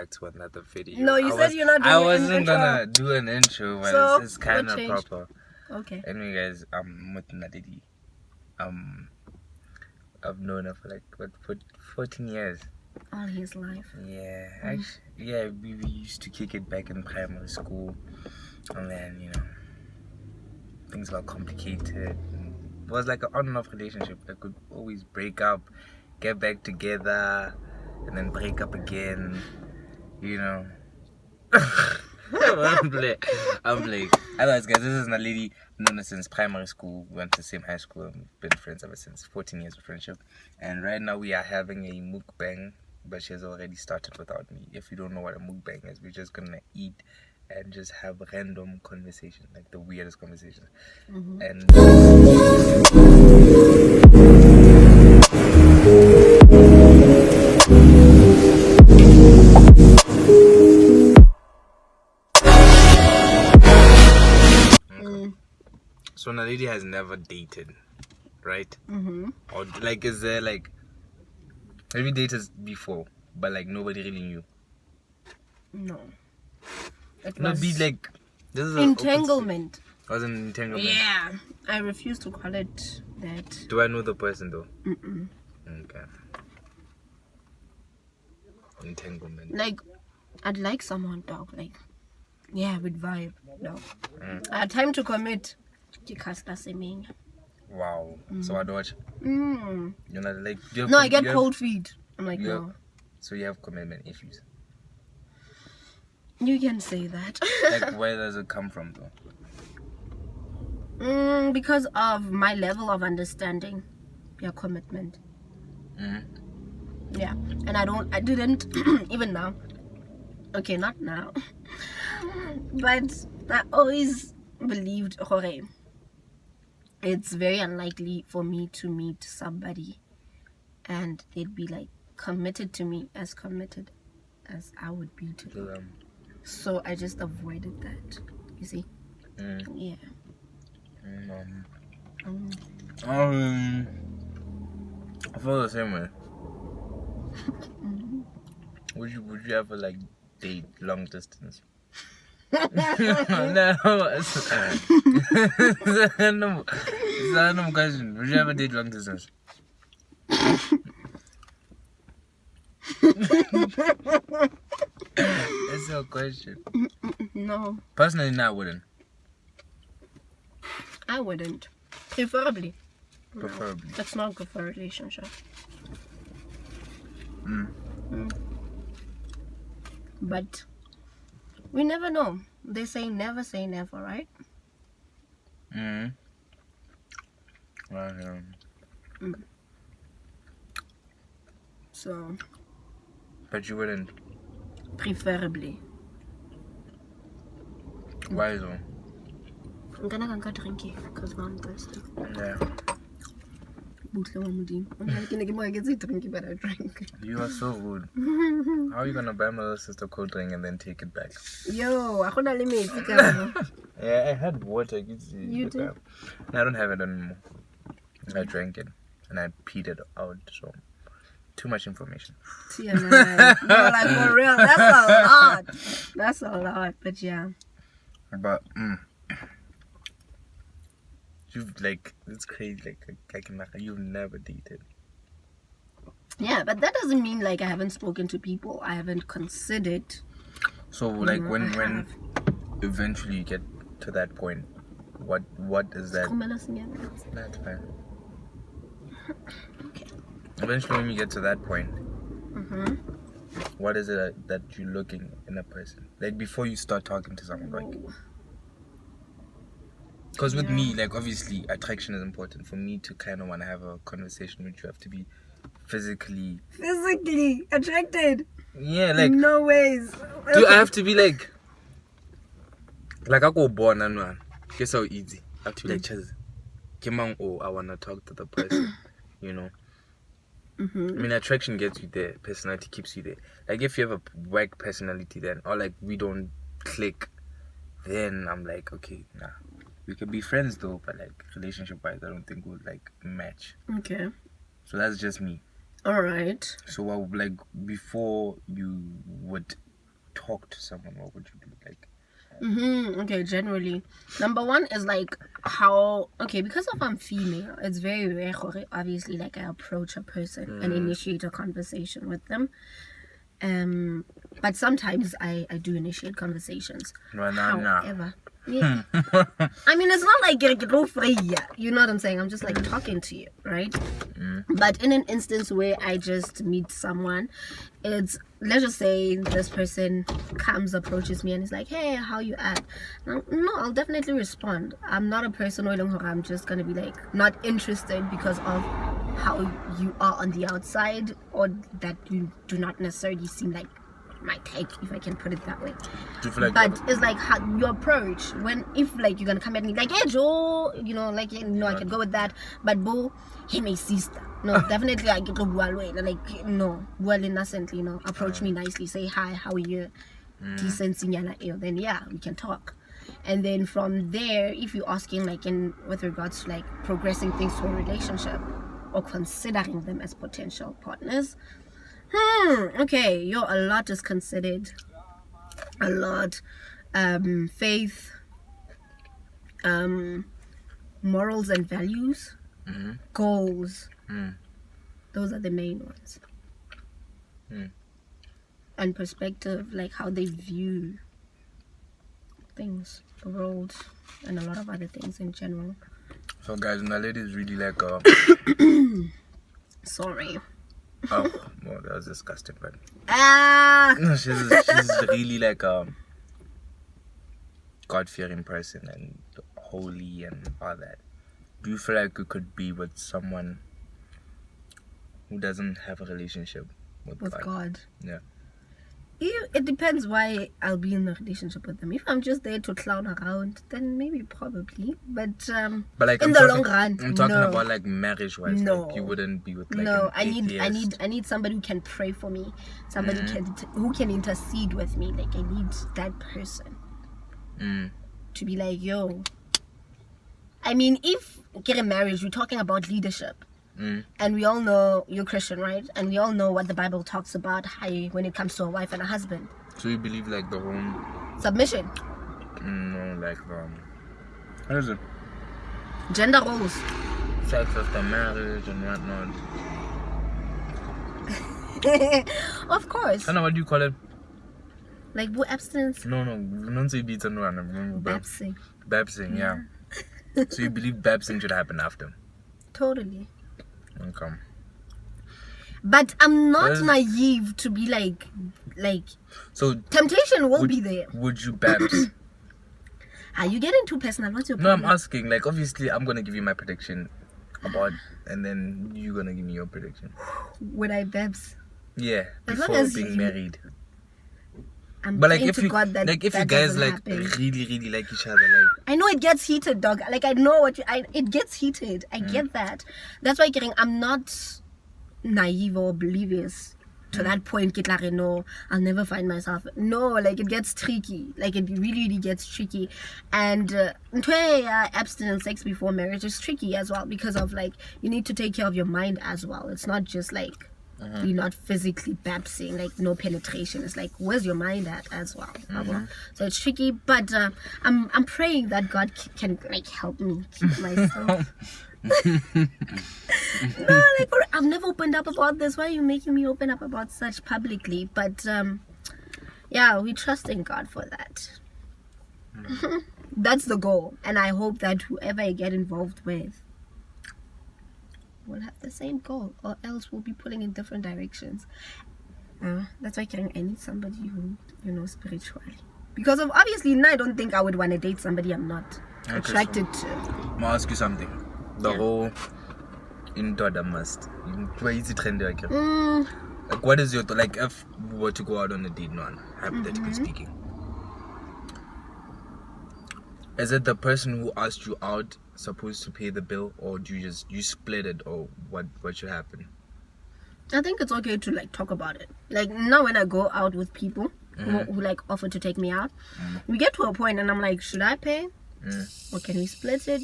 back to another video. No, you said you're not doing I an wasn't intro. gonna do an intro, but So, it's kind what of changed? proper. Okay. Anyway, guys, I'm with Naledi. I've known her for like, what, 14 years. All his life. Yeah, actually, yeah, we used to kick it back in primary school. And then, you know, things got complicated. It was like an on and off relationship. I could always break up, get back together, and then break up again, you know. I'm like, otherwise, guys, this is Naledi. Known her since primary school. We went to the same high school and we've been friends ever since. 14 years of friendship. And right now we are having a mukbang, but she has already started without me. If you don't know what a mukbang is, we're just gonna eat and just have random conversation, like the weirdest conversations. And so Naledi has never dated, right? Or like, is there like, have you dated before, but like nobody really knew? No. It No, was be like, this is entanglement. It was an entanglement. Yeah. I refuse to call it that. Do I know the person though? Okay. Entanglement. Like, I'd like someone, dog. Like, yeah, with vibe. No. Time to commit. Wow. So I watch. Mm. You're not like. No, I get cold feet. I'm like, no. So you have commitment issues. You can say that. Like, where does it come from though? Because of my level of understanding your commitment. Yeah. And I didn't, even now. Okay, not now. But I always believed, Jorge, it's very unlikely for me to meet somebody and they'd be like committed to me as committed as I would be to them. So I just avoided that. You see? Yeah. I feel the same way. Would you ever like date long distance? No, it's a random question. Would you ever date long distance? That's a question. No. Personally, no, I wouldn't. I wouldn't. Preferably. Preferably. That's not good for a relationship. But we never know. They say never say never, right? So. But you wouldn't. Preferably. Why so? I'm gonna go drinking because I'm thirsty. Yeah. But I drank. You are so rude. How are you gonna buy my little sister cold drink and then take it back? Yo, I couldn't limit. Yeah, I had water. You did? No, I don't have it anymore. I drank it and I peed it out. So too much information. Yeah, no, like for real, that's a lot. That's a lot, but yeah. But you've like, it's crazy. Like you've never dated. Yeah, but that doesn't mean like I haven't spoken to people. I haven't considered. So like when eventually you get to that point, what is that? That's fine. Okay. Eventually, when you get to that point, what is it that you're looking in a person? Like before you start talking to someone, like. Because with me, like obviously attraction is important. For me to kind of want to have a conversation with you, have to be physically attracted. Yeah, like no ways. Do I have to be like I go born and one? Guess how easy. I have to be like Chaz. I wanna talk to the person, you know. I mean, attraction gets you there. Personality keeps you there. Like if you have a whack personality, then or like we don't click, then I'm like, okay, nah. We could be friends though, but like relationship wise, I don't think we'll like match. Okay. So that's just me. All right. So like before you would talk to someone, what would you do? Like, Okay, generally. Number one is like how, okay, because of I'm female, it's very rare, obviously, like I approach a person and initiate a conversation with them. But sometimes I do initiate conversations. However, yeah. I mean, it's not like get free, you know what I'm saying? I'm just like talking to you, right? But in an instance where I just meet someone, it's, let's just say this person comes, approaches me and is like, hey, how you at? No, I'll definitely respond. I'm not a person where I'm just gonna be like not interested because of how you are on the outside, or that you do not necessarily seem like my type, if I can put it that way. But it's like how your approach, when, if like you're gonna come at me like, hey Joe, you know, like, you know, I can go with that, but boo, hey my sister, no, definitely I get to like, no, well innocently, you know, approach me nicely, say hi, how are you, decency, then yeah, we can talk. And then from there, if you're asking like in with regards to like progressing things to a relationship or considering them as potential partners, okay, a lot is considered. A lot. Faith, morals and values, goals. Those are the main ones. And perspective, like how they view things, the world, and a lot of other things in general. So guys, Naledi is really like Sorry. Oh, well, that was disgusting, but No, she's really like a God-fearing person and holy and all that. Do you feel like you could be with someone who doesn't have a relationship with God? Yeah. It depends why I'll be in a relationship with them. If I'm just there to clown around, then maybe probably. But like in the long run, I'm talking about like marriage-wise. No, like you wouldn't be with like I need somebody who can pray for me, somebody who can intercede with me. Like I need that person to be like, yo. I mean, if get a marriage, we're talking about leadership. And we all know you're Christian, right? And we all know what the Bible talks about when it comes to a wife and a husband. So you believe like the whole submission? No, like what is it? Gender roles. Sex after marriage and whatnot. Of course. I don't know, what do you call it? Like abstinence? No, don't say beats and one. Babsing. Babsing, yeah. So you believe babsing should happen after? Totally. Okay. But I'm not naive to be like so temptation will be there. Would you babs? Are you getting too personal? What's your problem? No, I'm asking, like, obviously I'm gonna give you my prediction about, and then you're gonna give me your prediction. Would I babs? Yeah, before being married. But like if you guys like really like each other, like I know it gets heated, dog. Like I know it gets heated. I get that. That's why I'm not naive or oblivious to that point. Get like, no, I'll never find myself. No, like it gets tricky. Like it really gets tricky. And abstinence sex before marriage is tricky as well, because of like you need to take care of your mind as well. It's not just like you're not physically babsing, like no penetration. It's like, where's your mind at as well? So it's tricky, but I'm praying that God can like help me keep myself. No, like I've never opened up about this. Why are you making me open up about such publicly? But yeah, we trust in God for that. That's the goal, and I hope that whoever I get involved with will have the same goal, or else we'll be pulling in different directions. That's why I need somebody who, you know, spiritually, because of obviously now I don't think I would want to date somebody I'm not attracted to. I'll ask you something. The whole indoor must like, what is your like if we were to go out on a date, hypothetically speaking, is it the person who asked you out supposed to pay the bill, or do you split it, or what should happen? I think it's okay to like talk about it. Like now when I go out with people who like offer to take me out, we get to a point and I'm like, should I pay, or can we split it,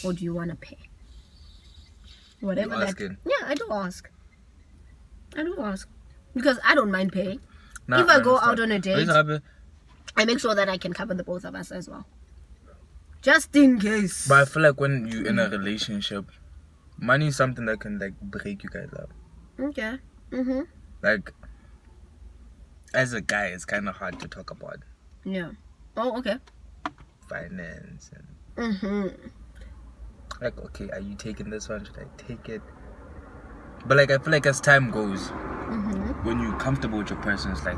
or do you want to pay? Whatever that. Yeah, I do ask because I don't mind paying. if I go out on a date, I make sure that I can cover the both of us as well, just in case. But I feel like when you're in a relationship, money is something that can like break you guys up. Okay. Like, as a guy, it's kind of hard to talk about. Yeah. Oh, okay. Finance and like, okay, are you taking this one? Should I take it? But like, I feel like as time goes, when you're comfortable with your person, it's like,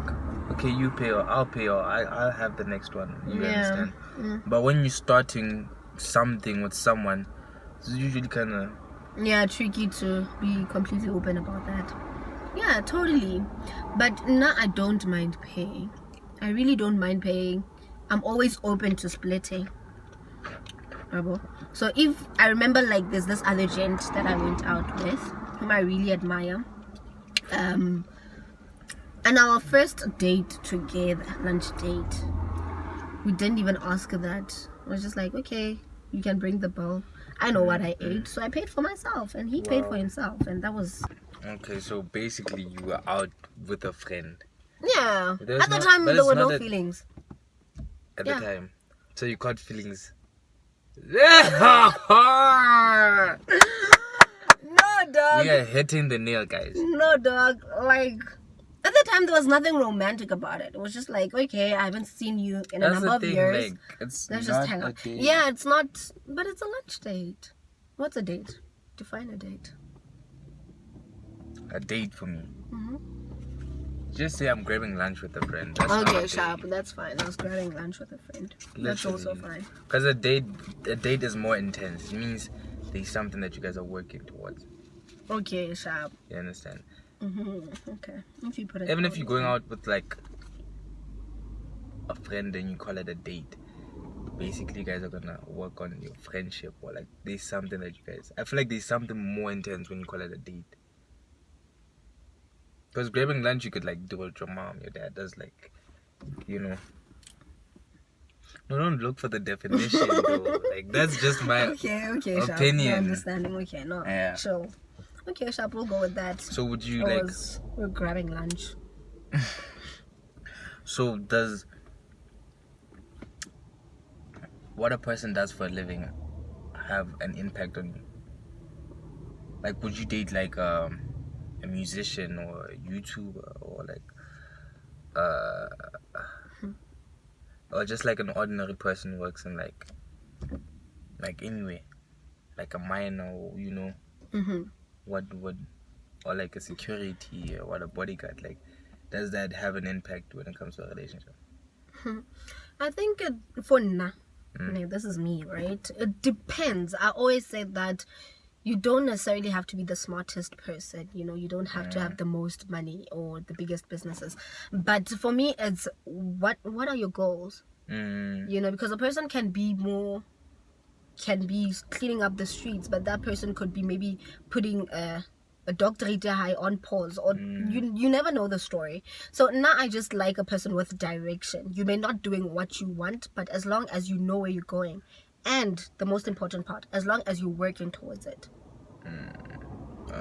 okay, you pay or I'll pay or I'll have the next one. You understand? But when you're starting something with someone, it's usually kind of tricky to be completely open about that. Yeah, totally. But now I don't mind paying. I really don't mind paying. I'm always open to splitting. So if I remember, like, there's this other gent that I went out with, whom I really admire. And our first date together, lunch date, we didn't even ask her that. I was just like, okay, you can bring the bill. I know what I ate, so I paid for myself, and he paid for himself, and that was... Okay, so basically you were out with a friend. Yeah. At the time, there were no feelings. At the time. So you caught feelings. No, dog. We are hitting the nail, guys. No, dog. Like, at the time, there was nothing romantic about it. It was just like, okay, I haven't seen you in a number of years. Like, let's just hang out. Yeah, it's not, but it's a lunch date. What's a date? Define a date. A date for me. Just say I'm grabbing lunch with a friend. That's okay, sharp. That's fine. I was grabbing lunch with a friend. That's also fine. Because a date is more intense. It means there's something that you guys are working towards. Okay, sharp. You understand? Okay. If you put it even if you're going out with like a friend and you call it a date, basically you guys are gonna work on your friendship, or like there's something that you guys... I feel like there's something more intense when you call it a date. Because grabbing lunch, you could like do what your mom, your dad does, like, you know. No, don't look for the definition, though. Like, that's just my opinion. Sharp. Understanding. Okay, no, chill. Okay, Sharp, we'll go with that. So would you we're grabbing lunch. So does what a person does for a living have an impact on you? Like, would you date like a musician or a YouTuber, or like or just like an ordinary person who works in like anyway, like a miner, or, you know, what or like a security or what, a bodyguard? Like, does that have an impact when it comes to a relationship? I think for now, this is me, right? It depends. I always say that you don't necessarily have to be the smartest person, you know, you don't have to have the most money or the biggest businesses. But for me, it's what are your goals? You know, because a person can be cleaning up the streets, but that person could be maybe putting a doctorate high on pause, or you never know the story. So now I just like a person with direction. You may not doing what you want, but as long as you know where you're going, and the most important part, as long as you're working towards it,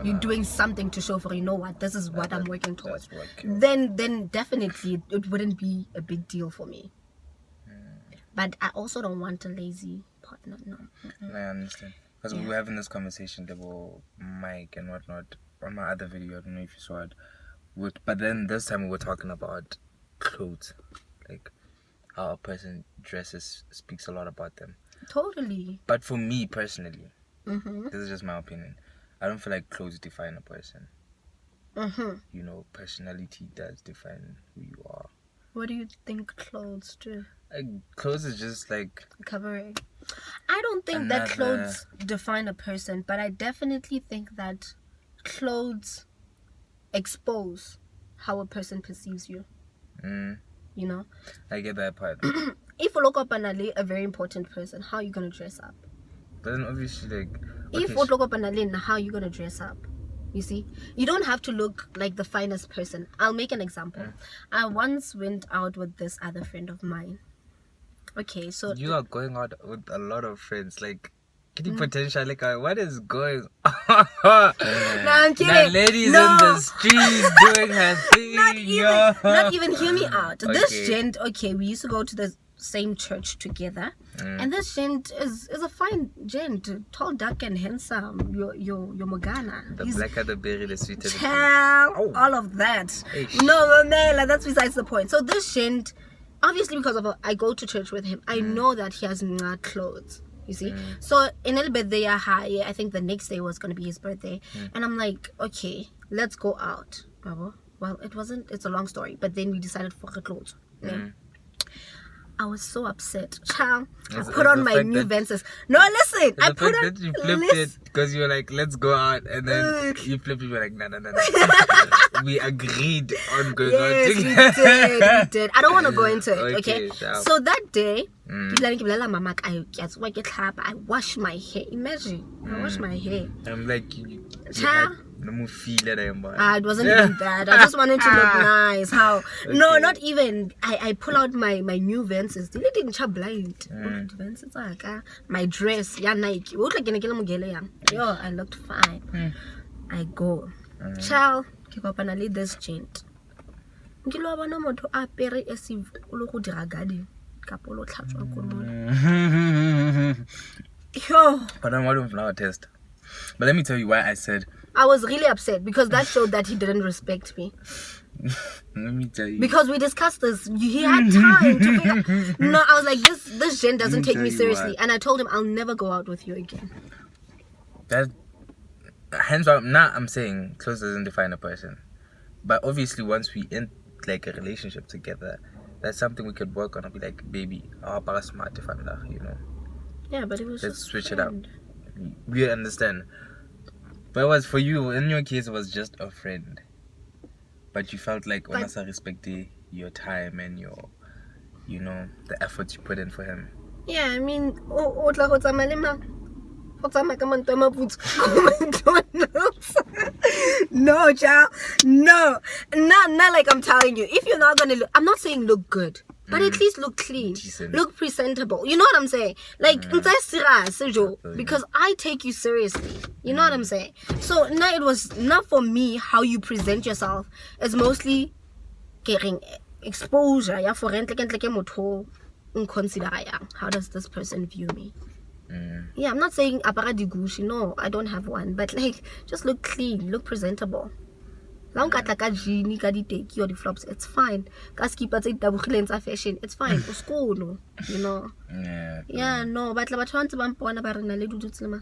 you're doing something to show for, you know what, this is what I'm working towards, then definitely it wouldn't be a big deal for me. But I also don't want a lazy partner. No. I understand. Because we were having this conversation about Mike and whatnot on my other video. I don't know if you saw it. But then this time we were talking about clothes. Like, how a person dresses speaks a lot about them. Totally. But for me personally, this is just my opinion, I don't feel like clothes define a person. You know, personality does define who you are. What do you think clothes do? Like, clothes is just like covering. I don't think that clothes define a person, but I definitely think that clothes expose how a person perceives you. You know? I get that part. If you look up a very important person, how are you gonna dress up? But then obviously, like, if you look up how are you gonna dress up? You see, you don't have to look like the finest person. I'll make an example. I once went out with this other friend of mine. Okay, so you are going out with a lot of friends. Like, Getting potential, like, what is going on? No, I'm kidding. Naledi's in the streets doing her thing. Not even hear me out. Okay. This gent, okay, we used to go to the same church together, and this gent is a fine gent, tall, dark, and handsome. Your Mogana. The blacker the berry, the sweeter the fruit. All of that. Eish. No, like, that's besides the point. So this gent, obviously, because of I go to church with him, I know that he has not clothes. You see, so in a little bit they are high. I think the next day was going to be his birthday, and I'm like, okay, let's go out. Well, it wasn't. It's a long story, but then we decided for clothes. I was so upset. Child, I put on my new Vences. No, listen, I put on. You flipped it because you were like, let's go out, and then you flipped it. You were like, no. We agreed on going out together. We did. I don't want to go into it. Okay. Sharp. So that day, I wash my hair. Imagine, I wash my hair. I'm like, you Child. feel it, It wasn't even that. I just wanted to look nice. How? Okay. No, not even. I pull out my new Vences. They didn't chop blind. Vences, my dress, Nike. Yo, I looked fine. I go. Child, keep up and I lead this gent. Nkilo ba no motho a pere esive o lo go dira garden kapolo tlhatswa koloi. Yo. But I'm not flower test. But let me tell you why I said I was really upset because that showed that he didn't respect me. Let me tell you. Because we discussed this. He had time to figure. No, I was like, this gent doesn't take me seriously. And I told him I'll never go out with you again. That hands up. Now I'm saying clothes doesn't define a person. But obviously once we end like a relationship together, that's something we could work on. I'll be like, baby, I'll smart if I'm you know. Yeah, but it was let's just switch it up. We understand. But it was for you, in your case, it was just a friend. But you felt like Onasa respected your time and your, you know, the efforts you put in for him. Yeah, I mean, no, child. No. Not like I'm telling you. If you're not gonna look, I'm not saying look good, but at least look clean, decent. Look presentable. You know what I'm saying? Like, because I take you seriously. You know what I'm saying? So now it was not for me how you present yourself. It's mostly getting exposure. Yeah, for rent consider how does this person view me? Yeah, I'm not saying apara di gushi. No, I don't have one. But like, just look clean, look presentable. La unkatla ka jean ka di teki or the flops, it's fine. Ka skipa tse tabogileng tsa fashion, it's fine. O skolo, you know. Yeah, no, but la batho ba ntse ba mpona ba re Naledi dutse le ma.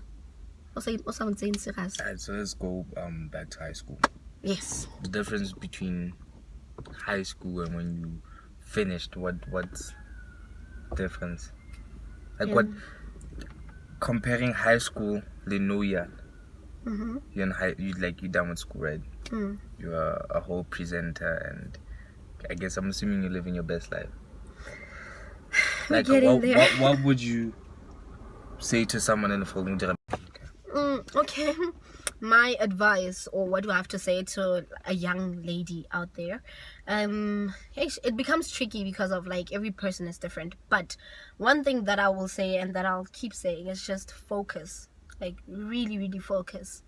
O sa ntse serious. Alright, so let's go back to high school. Yes. The difference between high school and when you finished, what's difference? Like what comparing high school, Lenoya. You're in you're done with school, right? You're a whole presenter, and I guess I'm assuming you're living your best life. Like, what would you say to someone in the following generation? Okay, my advice, or what do I have to say to a young lady out there? It becomes tricky because of like every person is different. But one thing that I will say and that I'll keep saying is just focus. Like really, really focus.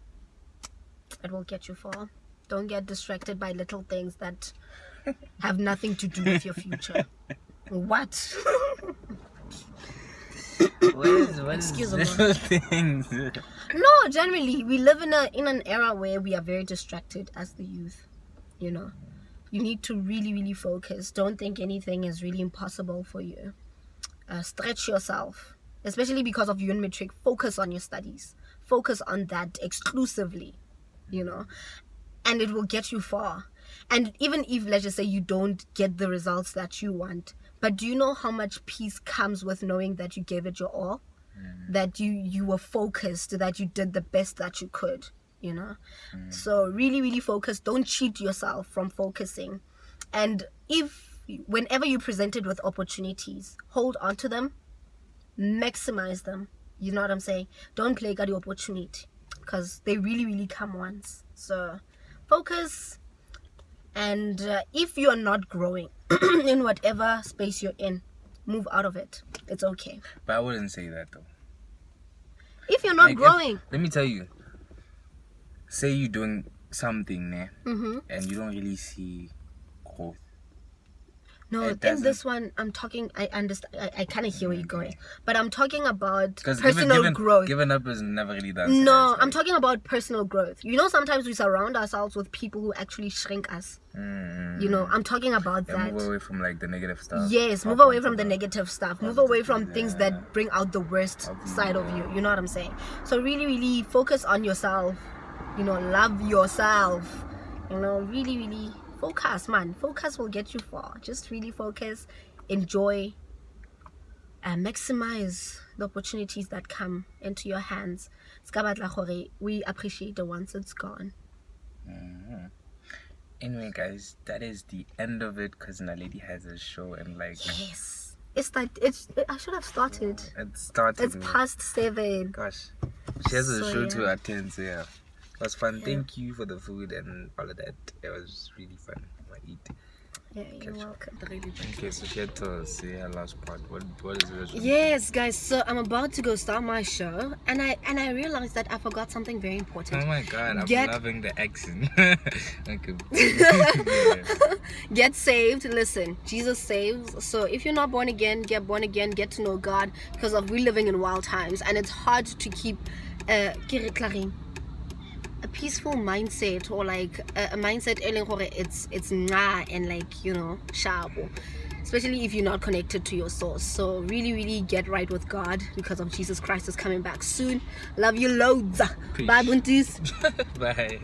It will get you far. Don't get distracted by little things that have nothing to do with your future. What? Excuse me. Things? No, generally, we live in an era where we are very distracted as the youth. You know, you need to really, really focus. Don't think anything is really impossible for you. Stretch yourself, especially because of UN matric. Focus on your studies. Focus on that exclusively. You know, and it will get you far. And even if, let's just say, you don't get the results that you want, but do you know how much peace comes with knowing that you gave it your all? That you were focused, that you did the best that you could, you know? So really, really focus. Don't cheat yourself from focusing. And whenever you're presented with opportunities, hold on to them, maximize them. You know what I'm saying? Don't play the opportunity, because they really, really come once. So focus. And if you're not growing in whatever space you're in, move out of it. It's okay. But I wouldn't say that though. If you're not Like, growing. let me tell you. Say you're doing something, Mm-hmm. and you don't really see growth. No, It in this doesn't- one, I'm talking. I understand. I kind of hear where you're going, but I'm talking about Because personal growth. giving up is never really done. No, I'm talking about personal growth. You know, sometimes we surround ourselves with people who actually shrink us. You know, I'm talking about that. Move away from like the negative stuff. Yes, move away from the negative stuff. Move away from things that bring out the worst side of you. You know what I'm saying? So really, really focus on yourself. You know, love yourself. You know, really, really focus, man. Focus will get you far. Just really focus, enjoy, and maximize the opportunities that come into your hands. We appreciate it once it's gone. Anyway, guys, that is the end of it because Naledi has a show and like Yes. I should have started. it started. It's past 7. Gosh, she has a So, show yeah. to attend. So yeah, it was fun. Thank you for the food and all of that. It was really fun. I eat. Yeah, you're welcome. Okay, so she had to say her last part. What is it? Yes, guys. So I'm about to go start my show, and I realized that I forgot something very important. Oh my god, I'm Get- loving the accent. Okay. Yeah. Get saved. Listen, Jesus saves. So if you're not born again, get born again. Get to know God, because we're living in wild times, and it's hard to keep a peaceful mindset, or like a mindset it's nah and like, you know, sharp, especially if you're not connected to your source. So really, really get right with God, because of Jesus Christ is coming back soon. Love you loads. Peace. Bye, bunties. Bye.